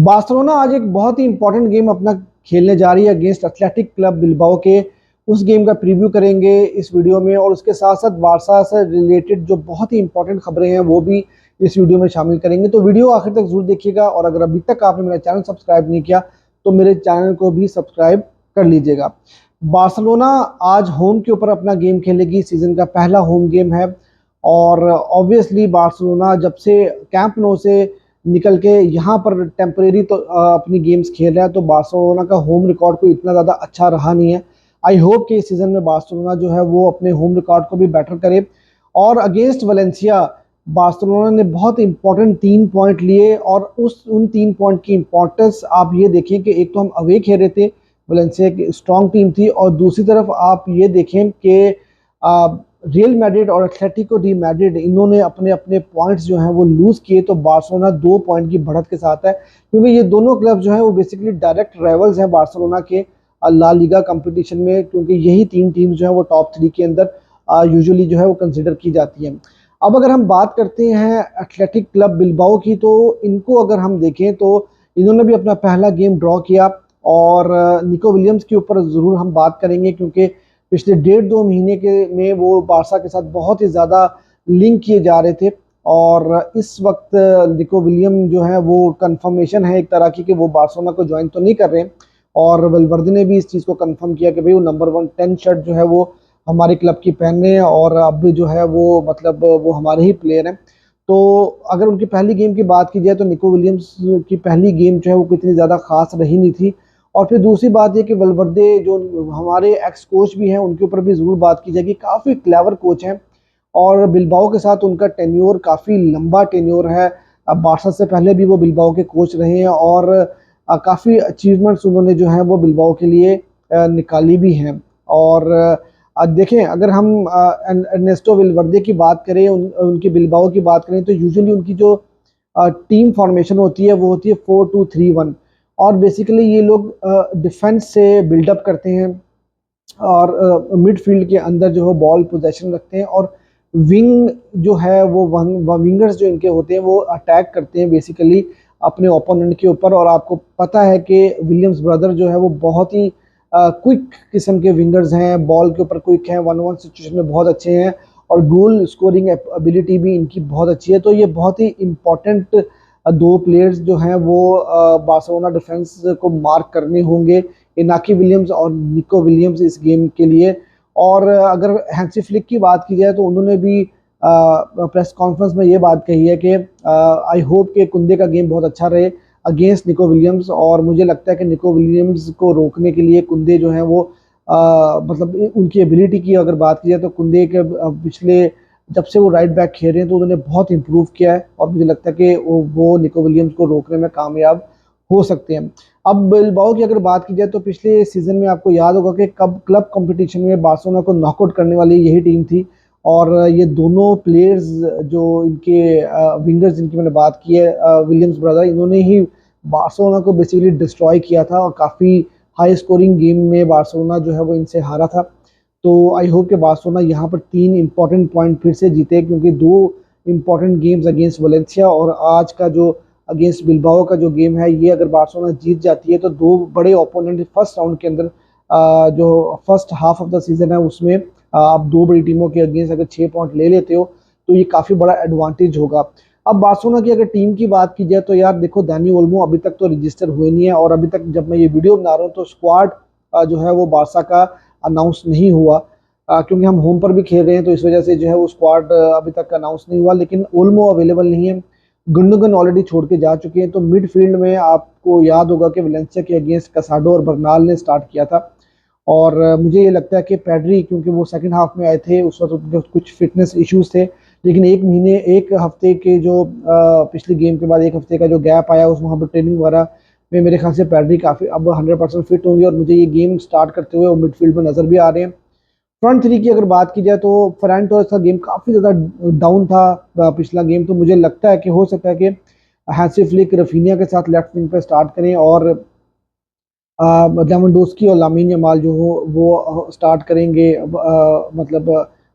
Barcelona आज एक बहुत ही इंपॉर्टेंट गेम अपना खेलने जा रही है अगेंस्ट एथलेटिक क्लब बिलबाओ के। उस गेम का प्रीव्यू करेंगे इस वीडियो में, और उसके साथ साथ बारसा से रिलेटेड जो बहुत ही इंपॉर्टेंट खबरें हैं वो भी इस वीडियो में शामिल करेंगे। तो वीडियो आखिर तक जरूर देखिएगा, और अगर अभी तक आपने मेरा चैनल सब्सक्राइब नहीं किया तो मेरे चैनल को भी सब्सक्राइब कर लीजिएगा। बार्सिलोना आज होम के ऊपर अपना गेम खेलेगी, सीजन का पहला होम गेम है। और ऑब्वियसली बार्सिलोना जब से कैंप नो से निकल के यहाँ पर टेम्परेरी तो अपनी गेम्स खेल रहा है, तो बार्सिलोना का होम रिकॉर्ड कोई इतना ज़्यादा अच्छा रहा नहीं है। आई होप कि इस सीज़न में बार्सिलोना जो है वो अपने होम रिकॉर्ड को भी बेटर करे। और अगेंस्ट वलेंसिया बार्सिलोना ने बहुत इंपॉर्टेंट 3 पॉइंट लिए, और उन 3 पॉइंट की इंपॉर्टेंस आप ये देखें कि एक तो हम अवे खेल रहे थे, वलेंसिया की स्ट्रॉन्ग टीम थी, और दूसरी तरफ आप ये देखें कि रियल मैड्रिड और एथलेटिको डी मैड्रिड इन्होंने अपने अपने पॉइंट्स जो हैं वो लूज किए। तो बार्सिलोना 2 पॉइंट की बढ़त के साथ है, क्योंकि ये दोनों क्लब जो हैं वो बेसिकली डायरेक्ट राइवल्स हैं बार्सिलोना के ला लीगा कंपटीशन में, क्योंकि यही 3 टीम्स जो हैं वो टॉप 3 के अंदर यूजुअली जो है वो कंसिडर की जाती हैं। अब अगर हम बात करते हैं एथलेटिक क्लब बिलबाओ की, तो इनको अगर हम देखें तो इन्होंने भी अपना पहला गेम ड्रॉ किया। और निको विलियम्स के ऊपर ज़रूर हम बात करेंगे, क्योंकि पिछले 1.5-2 महीने के में वो बारसा के साथ बहुत ही ज़्यादा लिंक किए जा रहे थे। और इस वक्त निको विलियम जो है वो कंफर्मेशन है एक तरह की कि वो बार्सिलोना को ज्वाइन तो नहीं कर रहे हैं। और वेलवर्दे ने भी इस चीज़ को कंफर्म किया कि भाई वो नंबर 1 10 शर्ट जो है वो हमारे क्लब की पहन रहे हैं, और अब भी जो है वो मतलब वो हमारे ही प्लेयर हैं। तो अगर उनकी पहली गेम की बात की जाए तो निको विलियम्स की पहली गेम जो है वो कितनी ज़्यादा खास रही नहीं थी। और फिर दूसरी बात ये कि वेलवर्दे जो हमारे एक्स कोच भी हैं उनके ऊपर भी ज़रूर बात की जाएगी, काफ़ी क्लेवर कोच हैं। और बिलबाओ के साथ उनका टेन्योर काफ़ी लंबा टेन्योर है। अब बारसा से पहले भी वो बिलबाओ के कोच रहे हैं, और काफ़ी अचीवमेंट्स उन्होंने जो हैं वो बिलबाओ के लिए निकाली भी हैं। और देखें, अगर हम एर्नेस्टो वेलवर्दे की बात करें, उनकी बिलबाओ की बात करें, तो यूजुअली उनकी जो टीम फॉर्मेशन होती है वो होती है 4-2-3-1। और बेसिकली ये लोग डिफेंस से बिल्डअप करते हैं, और मिडफील्ड के अंदर जो है बॉल पोजेशन रखते हैं, और विंग जो है वो विंगर्स जो इनके होते हैं वो अटैक करते हैं बेसिकली अपने ओपोनेंट के ऊपर। और आपको पता है कि विलियम्स ब्रदर जो है वो बहुत ही क्विक किस्म के विंगर्स हैं, बॉल के ऊपर क्विक हैं, 1-1 सिचुएशन में बहुत अच्छे हैं, और गोल स्कोरिंग एबिलिटी भी इनकी बहुत अच्छी है। तो ये बहुत ही इंपॉर्टेंट 2 प्लेयर्स जो हैं वो बार्सिलोना डिफेंस को मार्क करने होंगे, इनाकी विलियम्स और निको विलियम्स इस गेम के लिए। और अगर हैंसी फ्लिक की बात की जाए तो उन्होंने भी प्रेस कॉन्फ्रेंस में ये बात कही है कि आई होप कि कुंदे का गेम बहुत अच्छा रहे अगेंस्ट निको विलियम्स। और मुझे लगता है कि निको विलियम्स को रोकने के लिए कुंदे जो है वो मतलब उनकी एबिलिटी की अगर बात की जाए तो कुंदे के पिछले जब से वो राइट बैक खेल रहे हैं तो उन्होंने बहुत इंप्रूव किया है, और मुझे लगता है कि वो निको विलियम्स को रोकने में कामयाब हो सकते हैं। अब बिलबाओ की अगर बात की जाए तो पिछले सीजन में आपको याद होगा कि कब क्लब कंपटीशन में बार्सिलोना को नॉकआउट करने वाली यही टीम थी। और ये दोनों प्लेयर्स जो इनके विंगर्स जिनकी मैंने बात की है, विलियम्स ब्रदर, इन्होंने ही बार्सिलोना को बेसिकली डिस्ट्रॉय किया था, और काफ़ी हाई स्कोरिंग गेम में बार्सिलोना जो है वो इनसे हारा था। तो आई होप कि बार्सिलोना यहाँ पर 3 इंपॉर्टेंट पॉइंट फिर से जीते, क्योंकि 2 इंपॉर्टेंट गेम्स अगेंस्ट वलेंसिया और आज का जो अगेंस्ट बिलबाओ का जो गेम है, ये अगर बार्सिलोना जीत जाती है तो 2 बड़े ओपोनेंट फर्स्ट राउंड के अंदर जो first half of the season है उसमें आप 2 बड़ी टीमों के अगेंस्ट अगर 6 पॉइंट ले लेते हो तो ये काफ़ी बड़ा एडवांटेज होगा। अब बार्सिलोना की अगर टीम की बात की जाए तो यार देखो, दानी ओल्मो अभी तक तो रजिस्टर हुए नहीं है, और अभी तक जब मैं ये वीडियो बना रहा हूँ तो स्क्वाड जो है वो बारसा का अनाउंस नहीं हुआ, क्योंकि हम होम पर भी खेल रहे हैं तो इस वजह से जो है वो स्क्वाड अभी तक अनाउंस नहीं हुआ। लेकिन ओल्मो अवेलेबल नहीं है, गुंडोगन ऑलरेडी छोड़ के जा चुके हैं। तो मिडफील्ड में आपको याद होगा कि वलेंसिया के अगेंस्ट कसाडो और बर्नाल ने स्टार्ट किया था। और मुझे ये लगता है कि पैड्री, क्योंकि वो सेकंड हाफ में आए थे, उस वक्त उनके कुछ फिटनेस इश्यूज थे, लेकिन एक हफ्ते के जो पिछले गेम के बाद एक हफ्ते का जो गैप आया उस वहाँ पर ट्रेनिंग वगैरह में मेरे ख्याल से पैड्री काफ़ी अब 100% फिट होंगे, और मुझे ये गेम स्टार्ट करते हुए वो मिडफील्ड में नज़र भी आ रहे हैं। फ्रंट 3 की अगर बात की जाए तो फरहान टोरेस का गेम काफ़ी ज़्यादा डाउन था पिछला गेम। तो मुझे लगता है कि हो सकता है कि हैंसी फ्लिक रफीनिया के साथ लेफ्ट विंग पे स्टार्ट करें, और लेवेंडोस्की और लामीन यमाल जो हो वो स्टार्ट करेंगे मतलब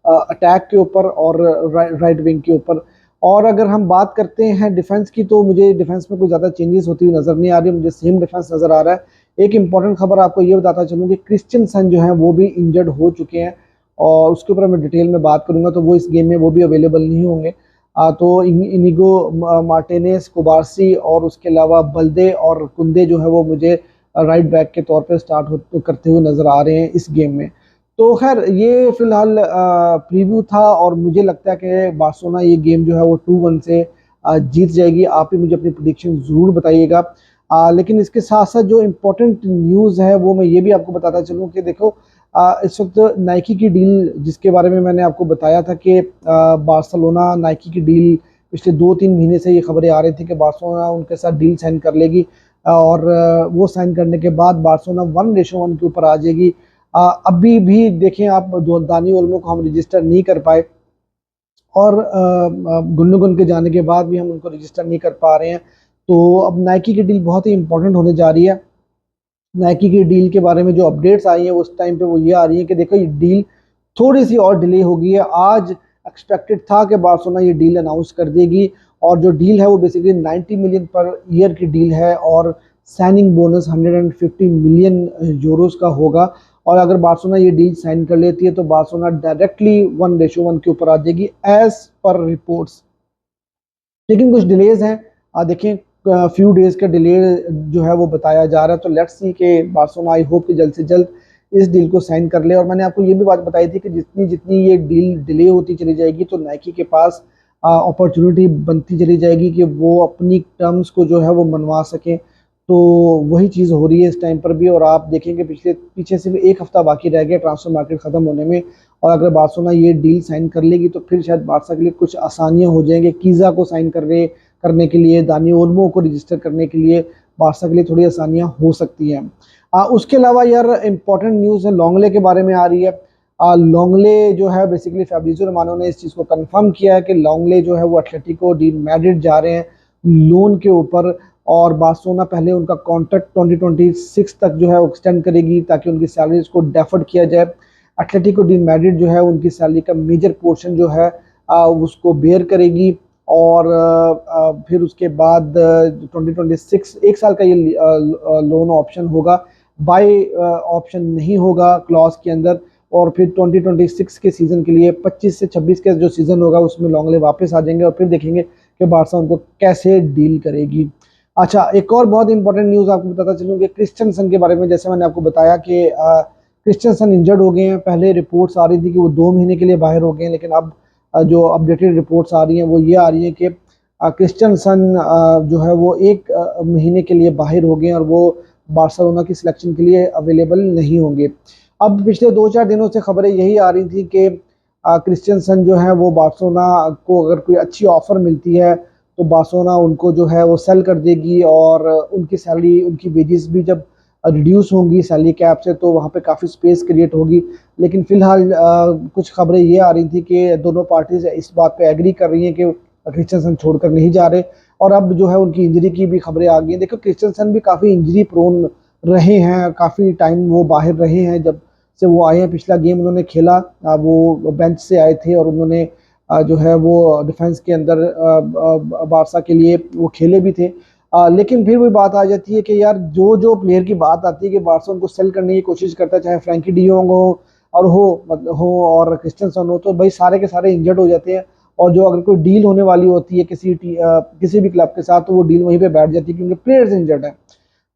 अटैक के ऊपर और राइट विंग के ऊपर। और अगर हम बात करते हैं डिफेंस की, तो मुझे डिफेंस में कोई ज़्यादा चेंजेस होती हुई नज़र नहीं आ रही, मुझे सेम डिफेंस नज़र आ रहा है। एक इंपॉर्टेंट खबर आपको ये बताता चलूँ कि क्रिश्चियनसन जो है वो भी इंजर्ड हो चुके हैं, और उसके ऊपर मैं डिटेल में बात करूंगा, तो वो इस गेम में वो भी अवेलेबल नहीं होंगे। तो इनिगो मार्टिनेज, कुबारसी और उसके अलावा बल्दे और कुंदे जो है वो मुझे राइट बैक के तौर पे स्टार्ट करते हुए नज़र आ रहे हैं इस गेम में। तो खैर ये फिलहाल प्रीव्यू था, और मुझे लगता है कि बार्सिलोना ये गेम जो है वो 2-1 से जीत जाएगी। आप ही मुझे अपनी प्रेडिक्शन ज़रूर बताइएगा। लेकिन इसके साथ साथ जो इम्पोर्टेंट न्यूज़ है वो मैं ये भी आपको बताता चलूँ कि देखो, इस वक्त नाइकी की डील, जिसके बारे में मैंने आपको बताया था कि बार्सिलोना नाइकी की डील, पिछले 2-3 महीने से ये खबरें आ रही थी कि बार्सिलोना उनके साथ डील साइन कर लेगी, और वो साइन करने के बाद बार्सिलोना 1:1 के ऊपर आ जाएगी। अभी भी देखें आप, दानी ओल्मो को हम रजिस्टर नहीं कर पाए, और गुंडोगन के जाने के बाद भी हम उनको रजिस्टर नहीं कर पा रहे हैं। तो अब नाइकी की डील बहुत ही इंपॉर्टेंट होने जा रही है। नाइकी की डील के बारे में जो अपडेट्स आई हैं उस टाइम पे वो ये आ रही है कि देखो, ये डील थोड़ी सी और डिले हो गई है। आज एक्सपेक्टेड था कि बार्सिलोना ये डील अनाउंस कर देगी, और जो डील है वो बेसिकली 90 मिलियन पर ईयर की डील है, और साइनिंग बोनस 150 मिलियन यूरोस का होगा। और अगर बार्सिलोना ये डील साइन कर लेती है तो बार्सिलोना डायरेक्टली 1:1 के ऊपर आ जाएगी एज पर रिपोर्ट्स। लेकिन कुछ डिलेज हैं, देखें, फ्यू डेज का डिले जो है वो बताया जा रहा है। तो लेट्स सी कि बार्सिलोना, आई होप कि जल्द से जल्द इस डील को साइन कर ले। और मैंने आपको ये भी बात बताई थी कि जितनी जितनी ये डील डिले होती चली जाएगी तो नाइकी के पास अपॉर्चुनिटी बनती चली जाएगी कि वो अपनी टर्म्स को जो है वो मनवा सकें। तो वही चीज़ हो रही है इस टाइम पर भी, और आप देखेंगे पीछे से भी एक हफ्ता बाकी रह गया ट्रांसफर मार्केट ख़त्म होने में, और अगर बार्सिलोना ये डील साइन कर लेगी तो फिर शायद बार्सा के लिए कुछ आसानियां हो जाएंगे। कीज़ा को साइन करने के लिए, दानी ओल्मो को रजिस्टर करने के लिए बार्सा के लिए थोड़ी आसानियां हो सकती हैं। उसके अलावा यार इंपॉर्टेंट न्यूज़ है लॉन्गले के बारे में आ रही है। लॉन्गले जो है बेसिकली फैब्रिज़ियो रोमानो ने इस चीज़ को कंफर्म किया है कि लॉन्गले जो है वो एटलेटिको डी मैड्रिड जा रहे हैं लोन के ऊपर, और बार्सिलोना पहले उनका कॉन्ट्रैक्ट 2026 तक जो है एक्सटेंड करेगी ताकि उनकी सैलरीज को डेफर्ड किया जाए। एटलेटिको डी मैड्रिड जो है उनकी सैलरी का मेजर पोर्शन जो है उसको बेयर करेगी, और फिर उसके बाद 2026 एक साल का ये लोन ऑप्शन होगा, बाय ऑप्शन नहीं होगा क्लॉज के अंदर। और फिर 2026 के सीज़न के लिए 25 से 26 का जो सीज़न होगा उसमें लॉन्गले वापस आ जाएंगे, और फिर देखेंगे कि बार्सा उनको कैसे डील करेगी। अच्छा, एक और बहुत इंपॉर्टेंट न्यूज़ आपको बताता चलूँ कि क्रिश्चियनसन के बारे में। जैसे मैंने आपको बताया कि क्रिश्चियनसन इंजर्ड हो गए हैं। पहले रिपोर्ट्स आ रही थी कि वो 2 महीने के लिए बाहर हो गए हैं, लेकिन अब जो अपडेटेड रिपोर्ट्स आ रही हैं वो ये आ रही हैं कि क्रिश्चियनसन जो है वो 1 महीने के लिए बाहर हो गए हैं, और वो बार्सिलोना की सिलेक्शन के लिए अवेलेबल नहीं होंगे। अब पिछले 2-4 दिनों से खबरें यही आ रही थी कि क्रिश्चियनसन जो है वो बार्सिलोना को अगर कोई अच्छी ऑफ़र मिलती है तो बार्सिलोना उनको जो है वो सेल कर देगी, और उनकी सैलरी, उनकी वेजेस भी जब रिड्यूस होंगी सैलरी कैप से तो वहाँ पे काफ़ी स्पेस क्रिएट होगी। लेकिन फ़िलहाल कुछ खबरें ये आ रही थी कि दोनों पार्टीज इस बात पे एग्री कर रही हैं कि क्रिश्चियनसन छोड़कर नहीं जा रहे, और अब जो है उनकी इंजरी की भी खबरें आ गई हैं। देखो, क्रिश्चियनसन भी काफ़ी इंजरी प्रोन रहे हैं, काफ़ी टाइम वो बाहर रहे हैं जब से वो आए हैं। पिछला गेम उन्होंने खेला, वो बेंच से आए थे, और उन्होंने जो है वो डिफेंस के अंदर बारसा के लिए वो खेले भी थे। लेकिन फिर वही बात आ जाती है कि यार जो जो प्लेयर की बात आती है कि बारसा उनको सेल करने की कोशिश करता है, चाहे फ्रैंकी डी योंग हो और हो और क्रिस्टियनसन हो, तो भाई सारे के सारे इंजर्ड हो जाते हैं। और जो अगर कोई डील होने वाली होती है किसी भी क्लब के साथ, तो वो डील वहीं पे बैठ जाती है क्योंकि प्लेयर्स इंजर्ड हैं।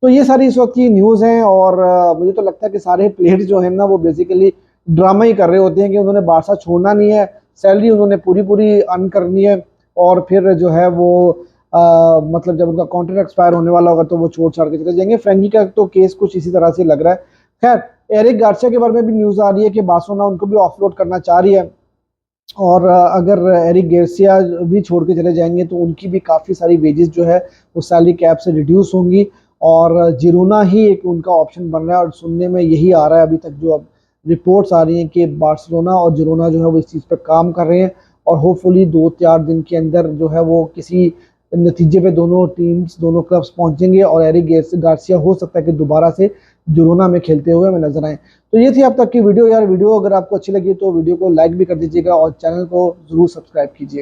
तो ये सारी इस वक्त की न्यूज़ हैं, और मुझे तो लगता है कि सारे प्लेयर्स जो है ना वो बेसिकली ड्रामा ही कर रहे होते हैं कि उन्होंने बारसा छोड़ना नहीं है, सैलरी उन्होंने पूरी पूरी अर्न करनी है, और फिर जो है वो मतलब जब उनका कॉन्ट्रैक्ट एक्सपायर होने वाला होगा तो वो छोड़ छाड़ के चले जाएंगे। फ्रैंकी का तो केस कुछ इसी तरह से लग रहा है। खैर, एरिक गार्सिया के बारे में भी न्यूज़ आ रही है कि बार्सिलोना उनको भी ऑफलोड करना चाह रही है, और अगर एरिक गार्सिया भी छोड़ के चले जाएंगे तो उनकी भी काफ़ी सारी वेजेस जो है वो सैलरी कैप से रिड्यूस होंगी, और जिरोना ही एक उनका ऑप्शन बन रहा है। और सुनने में यही आ रहा है अभी तक, जो अब रिपोर्ट्स आ रही हैं कि बार्सिलोना और जिरोना जो है वो इस चीज़ पर काम कर रहे हैं, और होपफुली 2-4 दिन के अंदर जो है वो किसी नतीजे पे दोनों टीम्स, दोनों क्लब्स पहुंचेंगे, और एरिक गार्सिया हो सकता है कि दोबारा से जिरोना में खेलते हुए हमें नजर आए। तो ये थी अब तक की वीडियो यार। वीडियो अगर आपको अच्छी लगी तो वीडियो को लाइक भी कर दीजिएगा, और चैनल को ज़रूर सब्सक्राइब कीजिए।